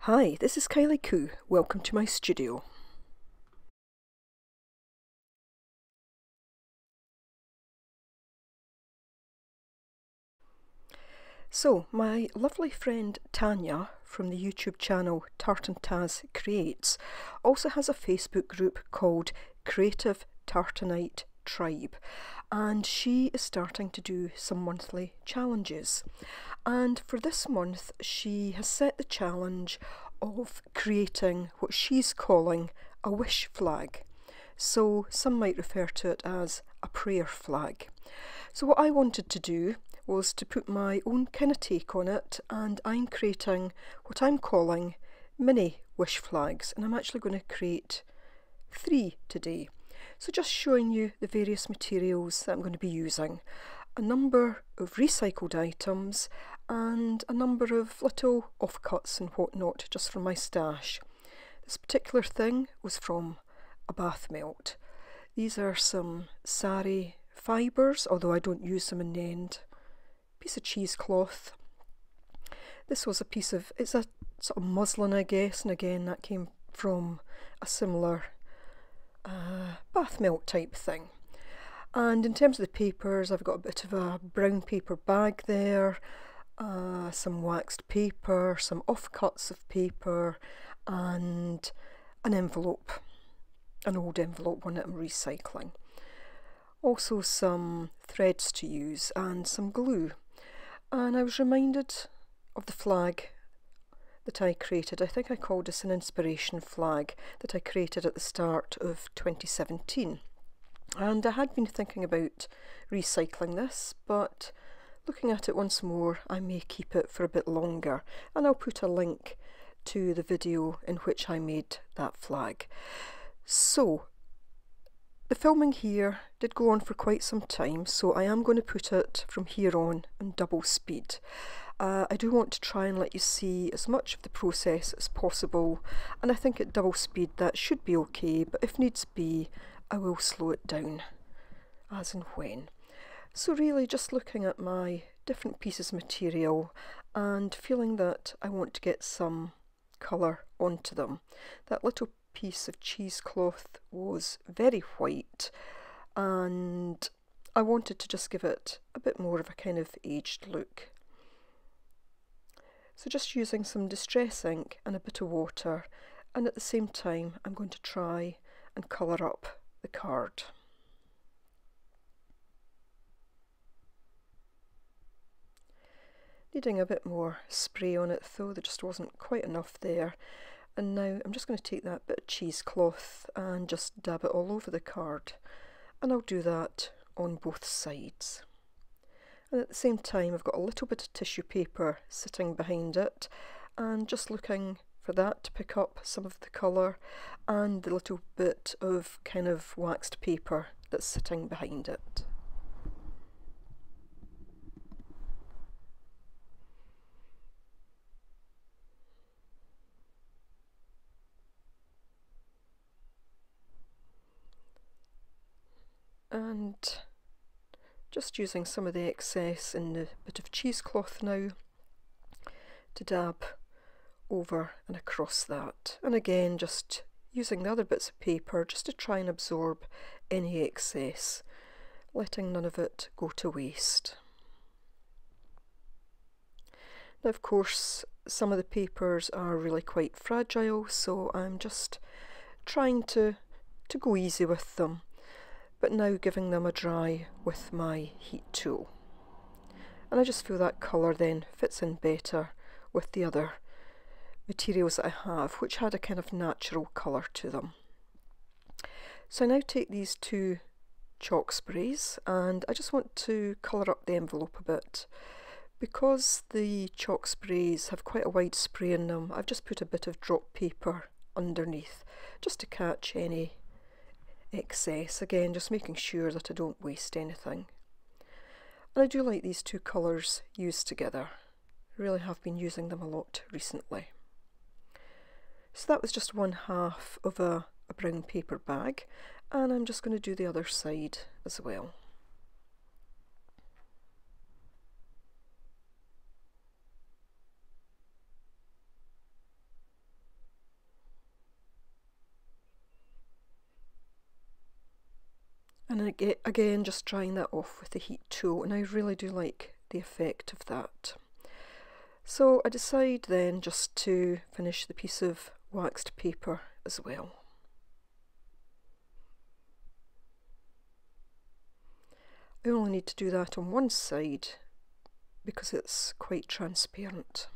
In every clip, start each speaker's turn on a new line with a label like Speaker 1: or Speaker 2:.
Speaker 1: Hi, this is Kylie Coo. Welcome to my studio. So, my lovely friend Tanya from the YouTube channel Tartan Taz Creates also has a Facebook group called Creative Tartanite Tribe, and she is starting to do some monthly challenges. And for this month, she has set the challenge of creating what she's calling a wish flag. So some might refer to it as a prayer flag. So what I wanted to do was to put my own kind of take on it, and I'm creating what I'm calling mini wish flags, and I'm actually going to create 3 today. So just showing you the various materials that I'm going to be using, a number of recycled items and a number of little offcuts and whatnot just from my stash. This particular thing was from a bath melt. These are some sari fibres, although I don't use them in the end. Piece of cheesecloth. This was a piece of, it's a sort of muslin I guess, and again that came from a similar bath melt type thing. And in terms of the papers, I've got a bit of a brown paper bag there, some waxed paper, some offcuts of paper, and an envelope, an old envelope, one that I'm recycling. Also some threads to use and some glue. And I was reminded of the flag that I created. I think I called this an inspiration flag that I created at the start of 2017. And I had been thinking about recycling this, but looking at it once more, I may keep it for a bit longer. And I'll put a link to the video in which I made that flag. So, the filming here did go on for quite some time, so I am going to put it from here on double speed. I do want to try and let you see as much of the process as possible, and I think at double speed that should be okay, but if needs be, I will slow it down as and when. So really just looking at my different pieces of material and feeling that I want to get some colour onto them. That little piece of cheesecloth was very white, and I wanted to just give it a bit more of a kind of aged look. So just using some distress ink and a bit of water, and at the same time I'm going to try and colour up the card. Needing a bit more spray on it though, there just wasn't quite enough there. And now I'm just going to take that bit of cheesecloth and just dab it all over the card, and I'll do that on both sides. And at the same time I've got a little bit of tissue paper sitting behind it, and just looking for that to pick up some of the colour, and the little bit of kind of waxed paper that's sitting behind it. And just using some of the excess in the bit of cheesecloth now to dab over and across that, and again just using the other bits of paper just to try and absorb any excess, letting none of it go to waste. Now of course some of the papers are really quite fragile, so I'm just trying to go easy with them, but now giving them a dry with my heat tool. And I just feel that colour then fits in better with the other materials that I have, which had a kind of natural colour to them. So I now take these 2 chalk sprays, and I just want to colour up the envelope a bit. Because the chalk sprays have quite a wide spray in them, I've just put a bit of drop paper underneath just to catch any excess, again just making sure that I don't waste anything. And I do like these 2 colours used together. I really have been using them a lot recently. So that was just 1/2 of a brown paper bag, and I'm just going to do the other side as well. And again, just drying that off with the heat tool, and I really do like the effect of that. So I decide then just to finish the piece of waxed paper as well. I only need to do that on one side because it's quite transparent.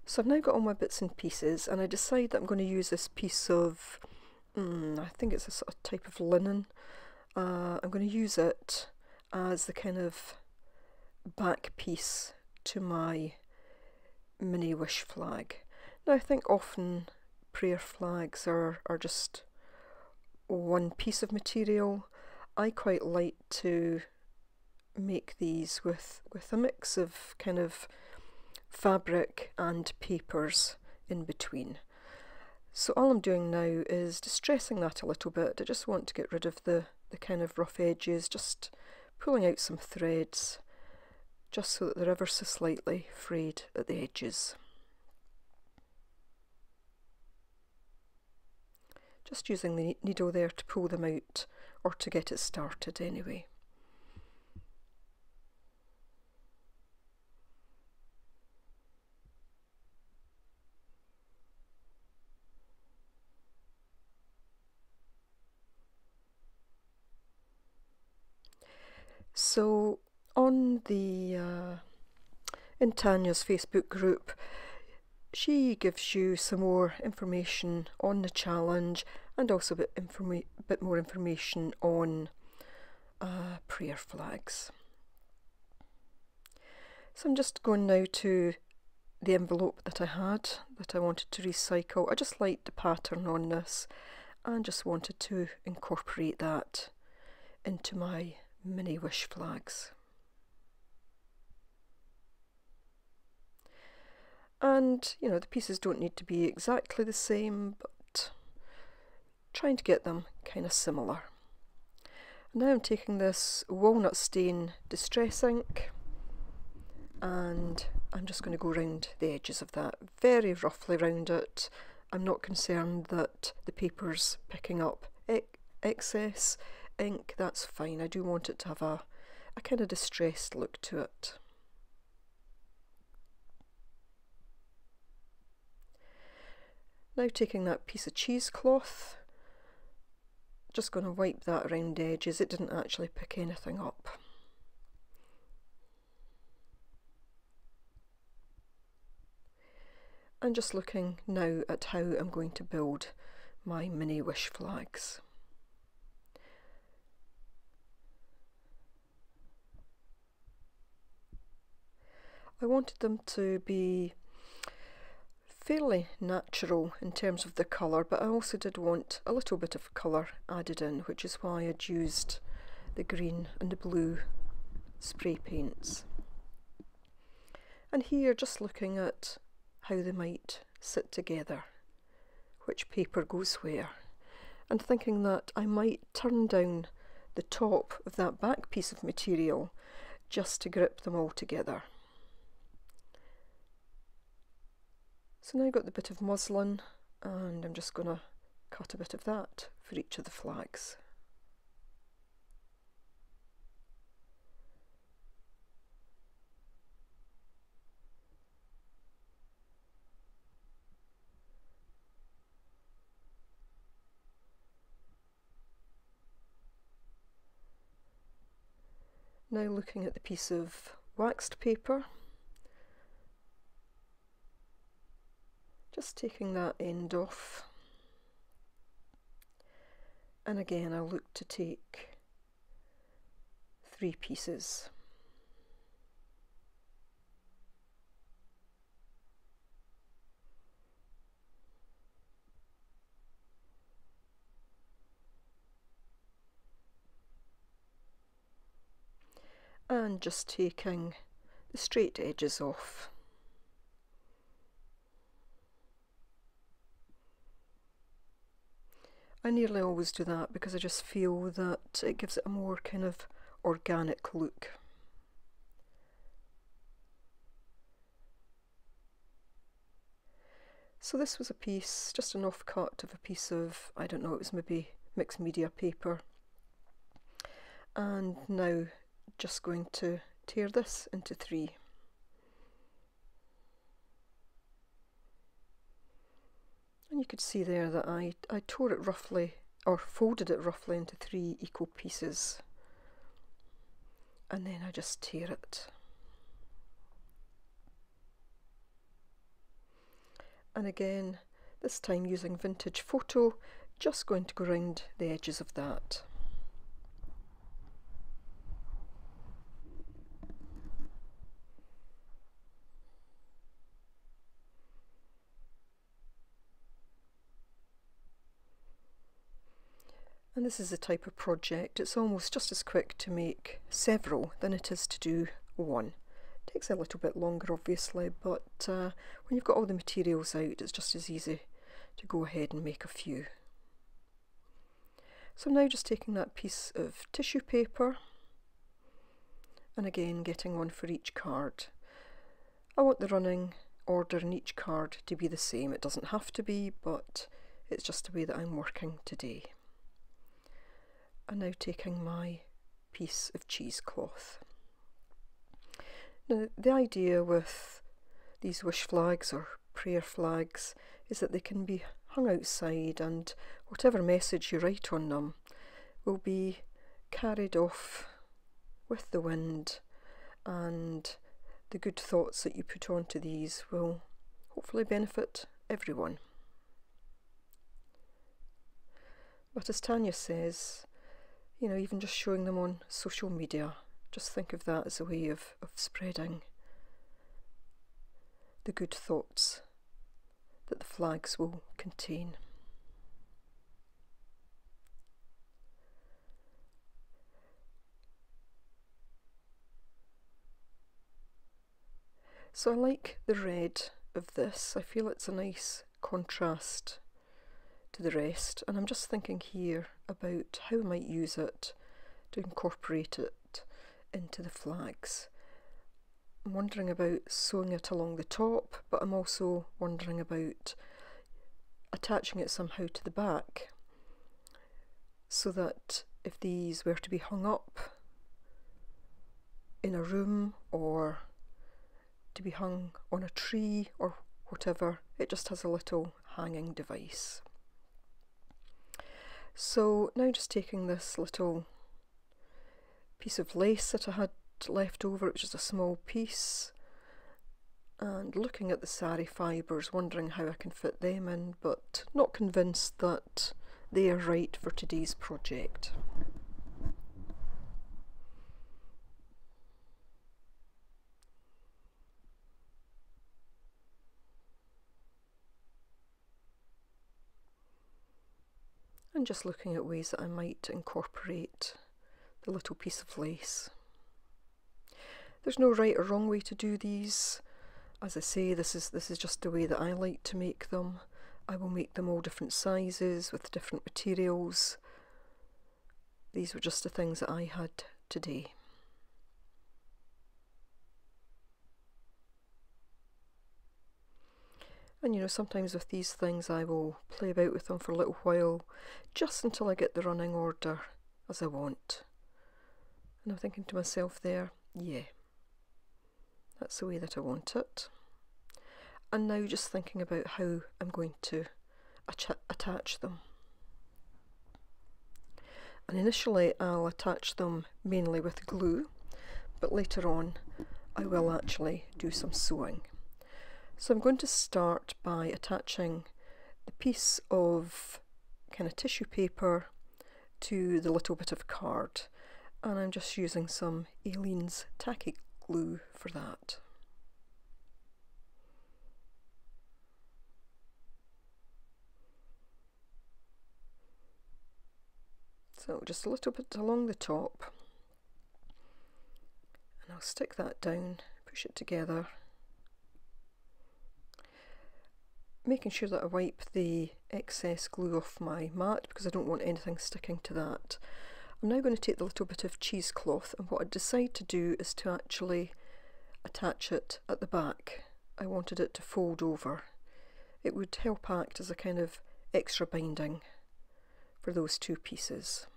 Speaker 1: So I've now got all my bits and pieces, and I decide that I'm going to use this piece of, I think it's a sort of type of linen. I'm going to use it as the kind of back piece to my mini wish flag. Now I think often prayer flags are just one piece of material. I quite like to make these with a mix of kind of fabric and papers in between. So all I'm doing now is distressing that a little bit. I just want to get rid of the kind of rough edges, just pulling out some threads just so that they're ever so slightly frayed at the edges. Just using the needle there to pull them out, or to get it started anyway. So on the in Tanya's Facebook group, she gives you some more information on the challenge, and also a bit more information on prayer flags. So I'm just going now to the envelope that I had that I wanted to recycle. I just liked the pattern on this and just wanted to incorporate that into my mini wish flags. And you know, the pieces don't need to be exactly the same, but trying to get them kind of similar. And now I'm taking this walnut stain distress ink, and I'm just going to go around the edges of that, very roughly round it. I'm not concerned that the paper's picking up excess ink, that's fine. I do want it to have a kind of distressed look to it. Now taking that piece of cheesecloth, just going to wipe that around the edges. It didn't actually pick anything up. And just looking now at how I'm going to build my mini wish flags. I wanted them to be fairly natural in terms of the colour, but I also did want a little bit of colour added in, which is why I'd used the green and the blue spray paints. And here just looking at how they might sit together, which paper goes where, and thinking that I might turn down the top of that back piece of material just to grip them all together. So now I've got the bit of muslin, and I'm just going to cut a bit of that for each of the flags. Now looking at the piece of waxed paper, just taking that end off, and again I'll look to take 3 pieces. And just taking the straight edges off. I nearly always do that because I just feel that it gives it a more kind of organic look. So this was a piece, just an offcut of a piece of, I don't know, it was maybe mixed media paper. And now just going to tear this into 3. And you could see there that I tore it roughly, or folded it roughly into 3 equal pieces. And then I just tear it. And again, this time using vintage photo, just going to go round the edges of that. And this is the type of project, it's almost just as quick to make several than it is to do one. It takes a little bit longer obviously, but when you've got all the materials out, it's just as easy to go ahead and make a few. So I'm now just taking that piece of tissue paper and again getting one for each card. I want the running order in each card to be the same. It doesn't have to be, but it's just the way that I'm working today. I'm now taking my piece of cheesecloth. Now the idea with these wish flags or prayer flags is that they can be hung outside, and whatever message you write on them will be carried off with the wind, and the good thoughts that you put onto these will hopefully benefit everyone. But as Tanya says, you know, even just showing them on social media, just think of that as a way of spreading the good thoughts that the flags will contain. So I like the red of this. I feel it's a nice contrast to the rest, and I'm just thinking here about how I might use it to incorporate it into the flags. I'm wondering about sewing it along the top, but I'm also wondering about attaching it somehow to the back, so that if these were to be hung up in a room or to be hung on a tree or whatever, it just has a little hanging device. So now just taking this little piece of lace that I had left over, which is a small piece, and looking at the sari fibres, wondering how I can fit them in, but not convinced that they are right for today's project. And just looking at ways that I might incorporate the little piece of lace. There's no right or wrong way to do these. As I say, this is just the way that I like to make them. I will make them all different sizes with different materials. These were just the things that I had today. And you know, sometimes with these things I will play about with them for a little while, just until I get the running order as I want. And I'm thinking to myself there, yeah, that's the way that I want it. And now just thinking about how I'm going to attach them. And initially I'll attach them mainly with glue, but later on I will actually do some sewing. So I'm going to start by attaching the piece of kind of tissue paper to the little bit of card, and I'm just using some Aleene's tacky glue for that. So just a little bit along the top, and I'll stick that down, push it together, making sure that I wipe the excess glue off my mat because I don't want anything sticking to that. I'm now going to take the little bit of cheesecloth, and what I decide to do is to actually attach it at the back. I wanted it to fold over it would help act as a kind of extra binding for those two pieces.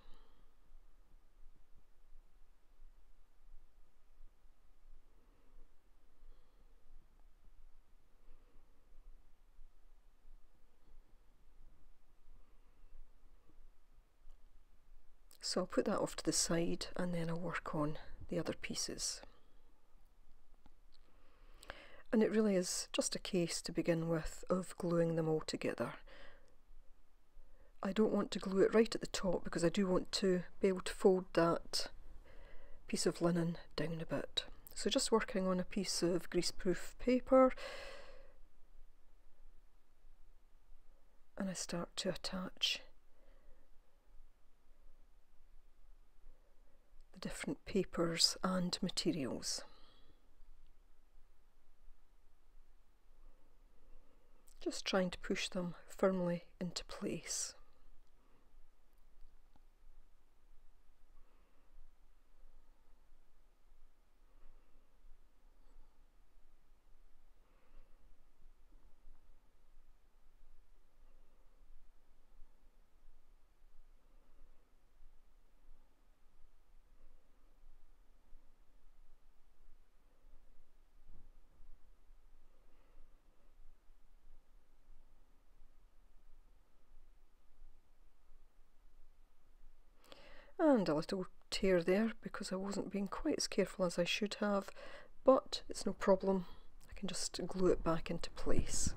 Speaker 1: So I'll put that off to the side and then I'll work on the other pieces. And it really is just a case to begin with of gluing them all together. I don't want to glue it right at the top because I do want to be able to fold that piece of linen down a bit. So just working on a piece of greaseproof paper, and I start to attach the different papers and materials. Just trying to push them firmly into place. And a little tear there because I wasn't being quite as careful as I should have, but it's no problem. I can just glue it back into place.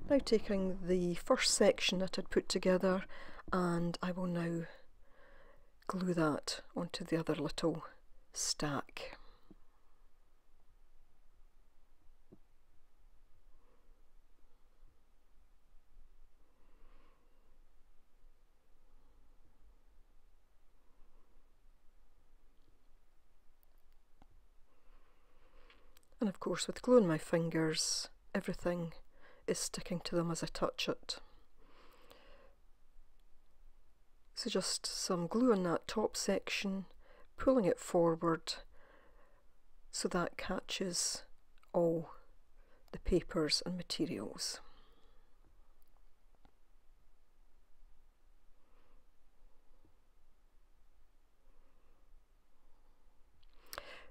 Speaker 1: Now taking the first section that I'd put together, and I will now glue that onto the other little stack. And of course, with glue on my fingers, everything is sticking to them as I touch it. So just some glue on that top section, pulling it forward so that catches all the papers and materials.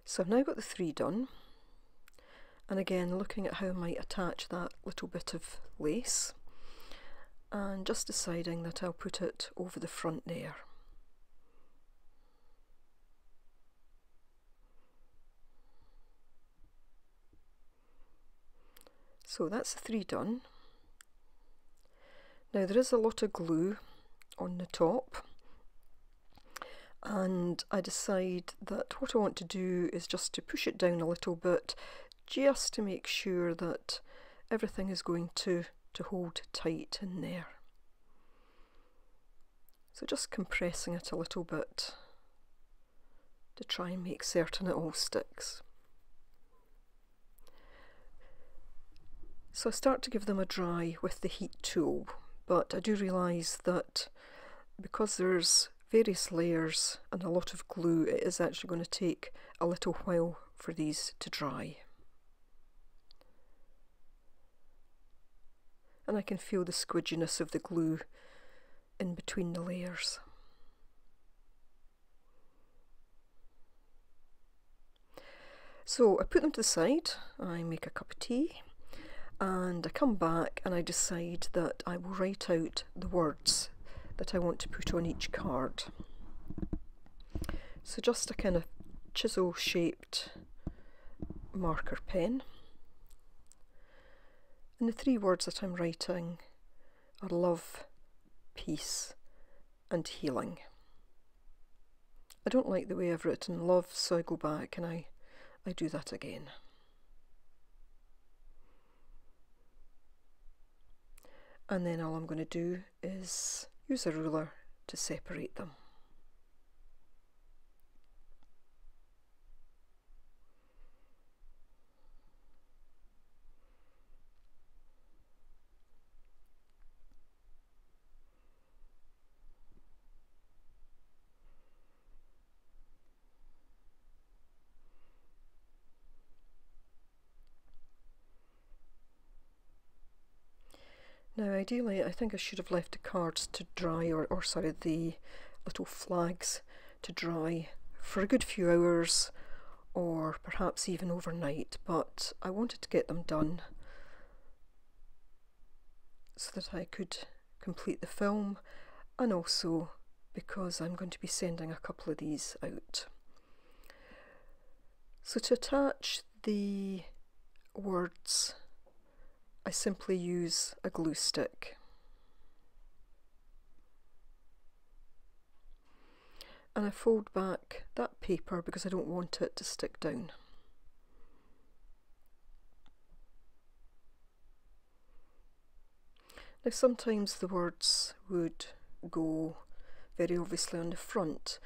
Speaker 1: So I've now got the three done. And again, looking at how I might attach that little bit of lace, and just deciding that I'll put it over the front there. So that's the three done. Now there is a lot of glue on the top, and I decide that what I want to do is just to push it down a little bit, just to make sure that everything is going to hold tight in there. So just compressing it a little bit to try and make certain it all sticks. So I start to give them a dry with the heat tool, but I do realise that because there's various layers and a lot of glue, it is actually going to take a little while for these to dry. And I can feel the squidginess of the glue in between the layers. So I put them to the side, I make a cup of tea, and I come back and I decide that I will write out the words that I want to put on each card. So just a kind of chisel shaped marker pen. And the three words that I'm writing are love, peace and healing. I don't like the way I've written love, so I go back and I do that again. And then all I'm going to do is use a ruler to separate them. Now ideally I think I should have left the cards to dry, or sorry, the little flags to dry for a good few hours, or perhaps even overnight, but I wanted to get them done so that I could complete the film, and also because I'm going to be sending a couple of these out. So to attach the words, I simply use a glue stick. And I fold back that paper because I don't want it to stick down. Now sometimes the words would go very obviously on the front,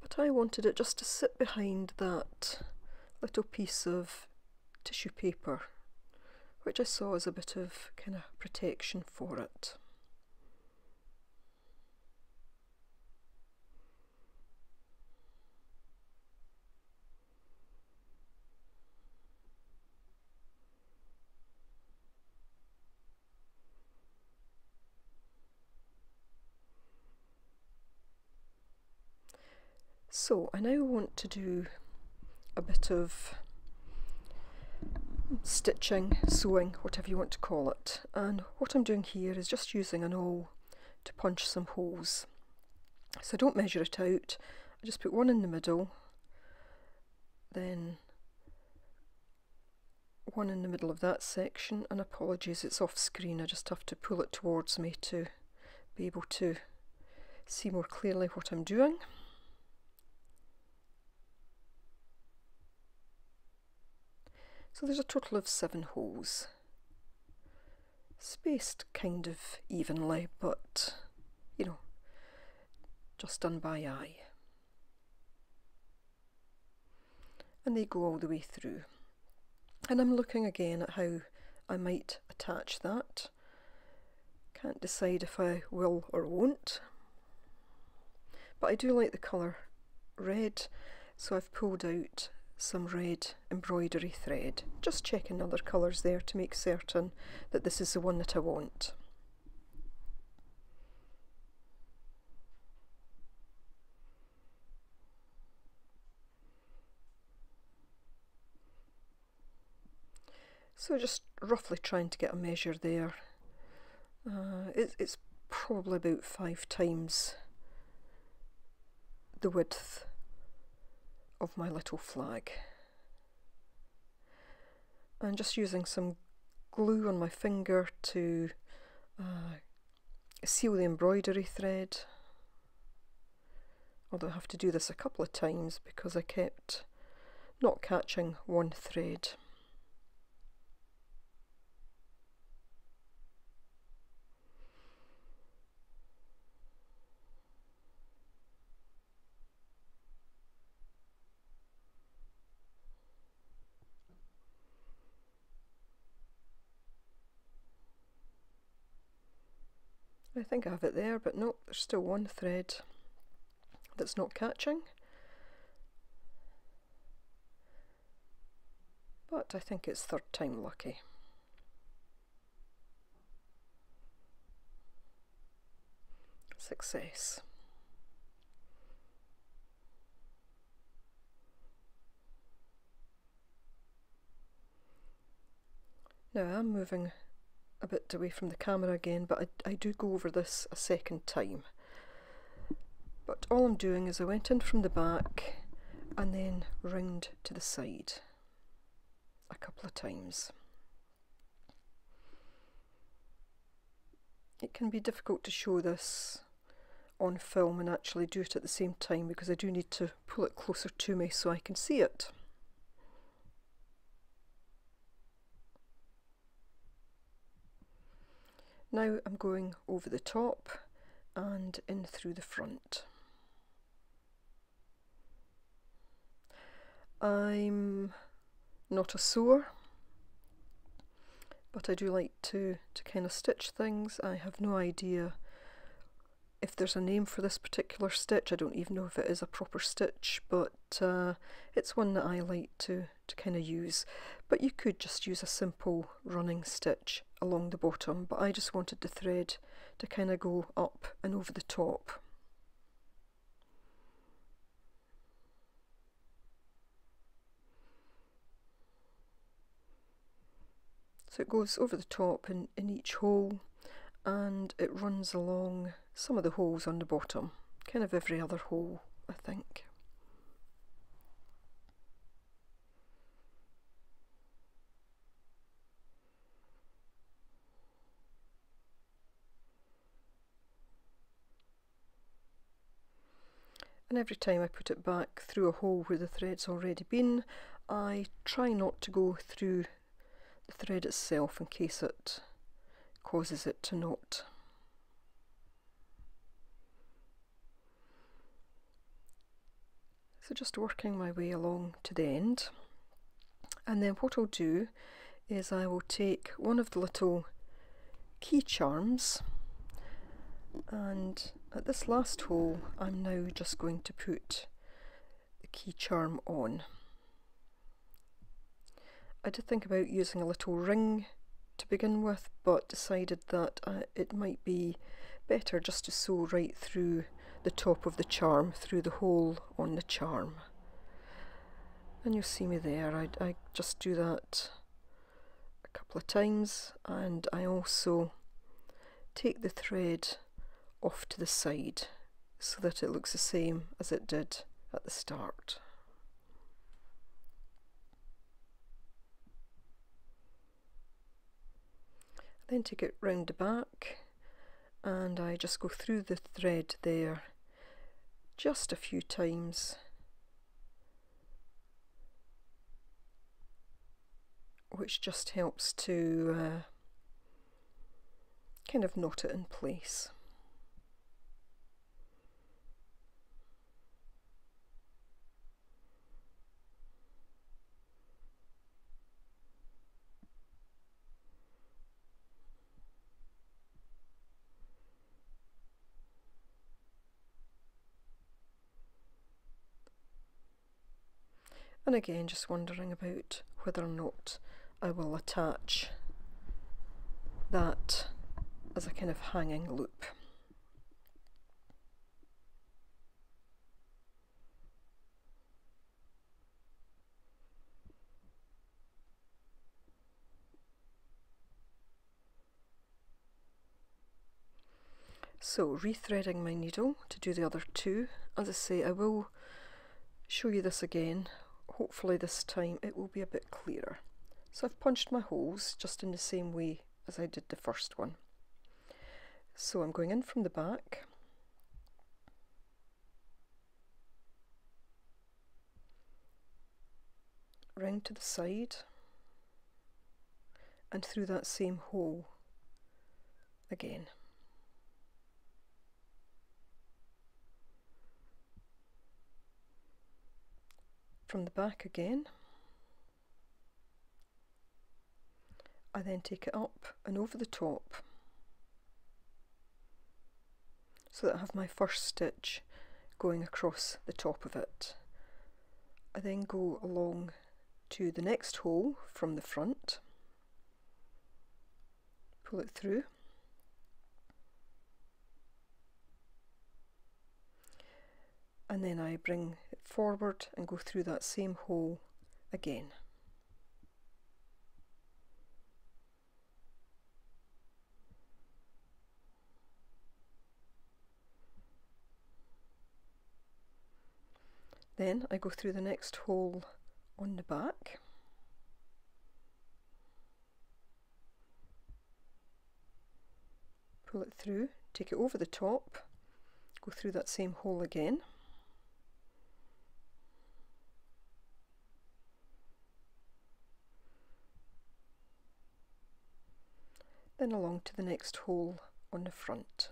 Speaker 1: but I wanted it just to sit behind that little piece of tissue paper, which I saw as a bit of kind of protection for it. So I now want to do a bit of stitching, sewing, whatever you want to call it, and what I'm doing here is just using an awl to punch some holes. So I don't measure it out, I just put one in the middle, then one in the middle of that section, and apologies it's off screen, I just have to pull it towards me to be able to see more clearly what I'm doing. So there's a total of 7 holes, spaced kind of evenly, but you know, just done by eye. And they go all the way through. And I'm looking again at how I might attach that. Can't decide if I will or won't. But I do like the colour red, so I've pulled out some red embroidery thread, just checking other colours there to make certain that this is the one that I want. So just roughly trying to get a measure there. It's probably about 5 times the width of my little flag. And just using some glue on my finger to seal the embroidery thread. Although I have to do this a couple of times because I kept not catching one thread. I think I have it there, but nope, there's still one thread that's not catching. But I think it's 3rd time lucky. Success. Now I'm moving a bit away from the camera again, but I do go over this a second time. But all I'm doing is I went in from the back and then round to the side a couple of times. It can be difficult to show this on film and actually do it at the same time because I do need to pull it closer to me so I can see it. Now I'm going over the top and in through the front. I'm not a sewer, but I do like to kind of stitch things. I have no idea if there's a name for this particular stitch. I don't even know if it is a proper stitch, but it's one that I like to kind of use. But you could just use a simple running stitch along the bottom, but I just wanted the thread to kind of go up and over the top. So it goes over the top in each hole, and it runs along some of the holes on the bottom, kind of every other hole, I think. And every time I put it back through a hole where the thread's already been, I try not to go through the thread itself in case it causes it to knot. So just working my way along to the end, and then what I'll do is I will take one of the little key charms, and at this last hole I'm now just going to put the key charm on. I did think about using a little ring to begin with, but decided that it might be better just to sew right through the top of the charm, through the hole on the charm. And you'll see me there, I just do that a couple of times, and I also take the thread off to the side so that it looks the same as it did at the start. Then take it round the back, and I just go through the thread there just a few times, which just helps to kind of knot it in place. And again, just wondering about whether or not I will attach that as a kind of hanging loop. So rethreading my needle to do the other two. As I say, I will show you this again. Hopefully this time it will be a bit clearer. So I've punched my holes just in the same way as I did the first one. So I'm going in from the back, round to the side, and through that same hole again. From the back again, I then take it up and over the top so that I have my first stitch going across the top of it. I then go along to the next hole from the front, pull it through, and then I bring it forward and go through that same hole again. Then I go through the next hole on the back, pull it through, take it over the top, go through that same hole again, then along to the next hole on the front.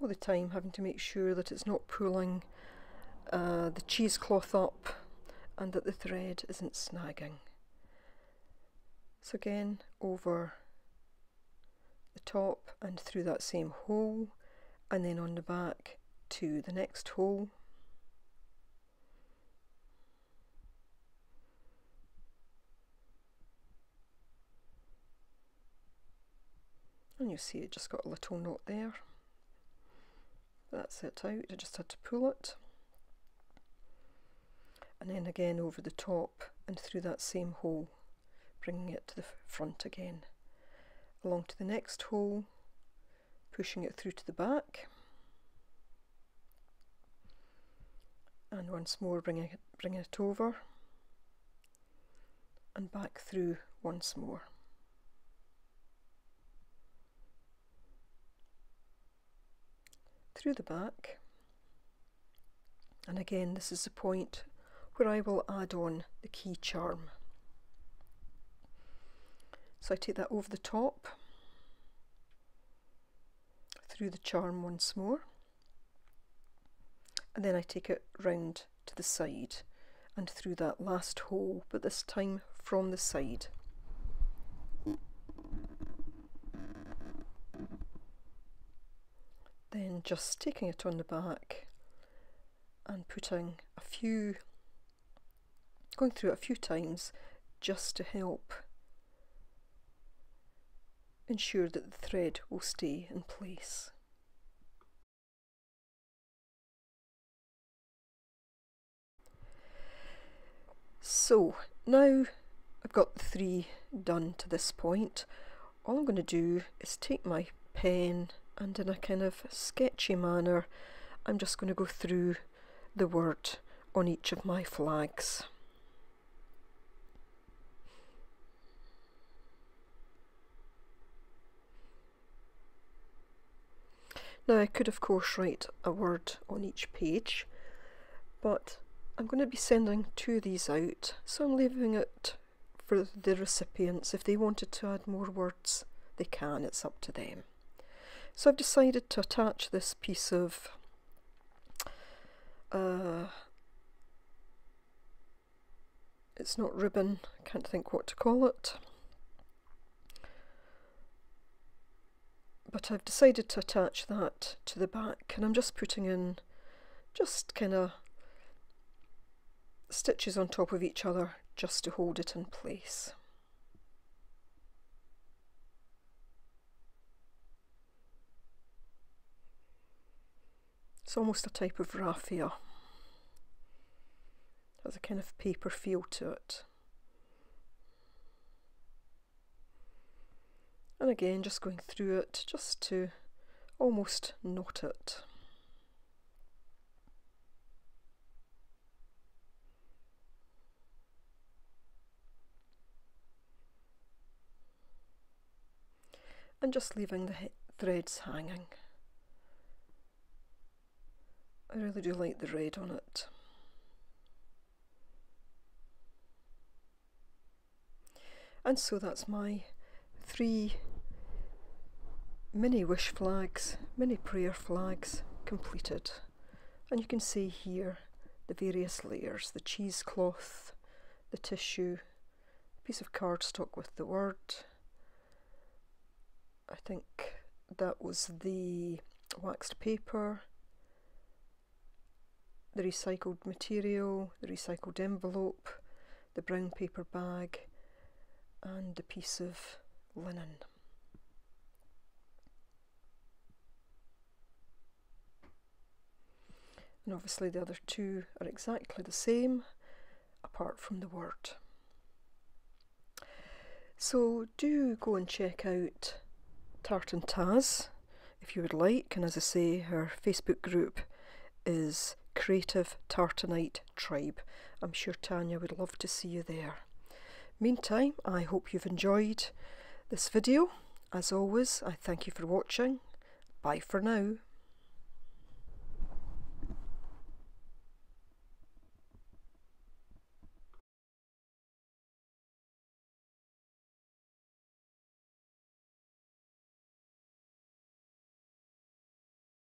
Speaker 1: All the time having to make sure that it's not pulling the cheesecloth up and that the thread isn't snagging. So again, over the top and through that same hole, and then on the back to the next hole. And you see it just got a little knot there. That's it out, I just had to pull it. And then again over the top and through that same hole, bringing it to the front again. Along to the next hole, pushing it through to the back. And once more bringing it over and back through once more. Through the back, and again this is the point where I will add on the key charm. So I take that over the top, through the charm once more, and then I take it round to the side and through that last hole, but this time from the side. Then just taking it on the back and putting going through it a few times just to help ensure that the thread will stay in place. So now I've got the 3 done to this point. All I'm going to do is take my pen and in a kind of sketchy manner I'm just going to go through the word on each of my flags. Now I could of course write a word on each page, but I'm going to be sending 2 of these out, so I'm leaving it for the recipients. If they wanted to add more words, they can, it's up to them. So I've decided to attach this piece of it's not ribbon, I can't think what to call it, but I've decided to attach that to the back, and I'm just putting in just kind of stitches on top of each other just to hold it in place. It's almost a type of raffia. It has a kind of paper feel to it. And again, just going through it just to almost knot it. And just leaving the threads hanging. I really do like the red on it. And so that's my 3 mini wish flags, mini prayer flags completed. And you can see here the various layers, the cheesecloth, the tissue, a piece of cardstock with the word. I think that was the waxed paper, the recycled material, the recycled envelope, the brown paper bag, and a piece of linen. And obviously the other 2 are exactly the same, apart from the word. So do go and check out Tartan Taz if you would like, and as I say, her Facebook group is Creative Tartanite Tribe. I'm sure Tanya would love to see you there. Meantime, I hope you've enjoyed this video. As always, I thank you for watching. Bye for now.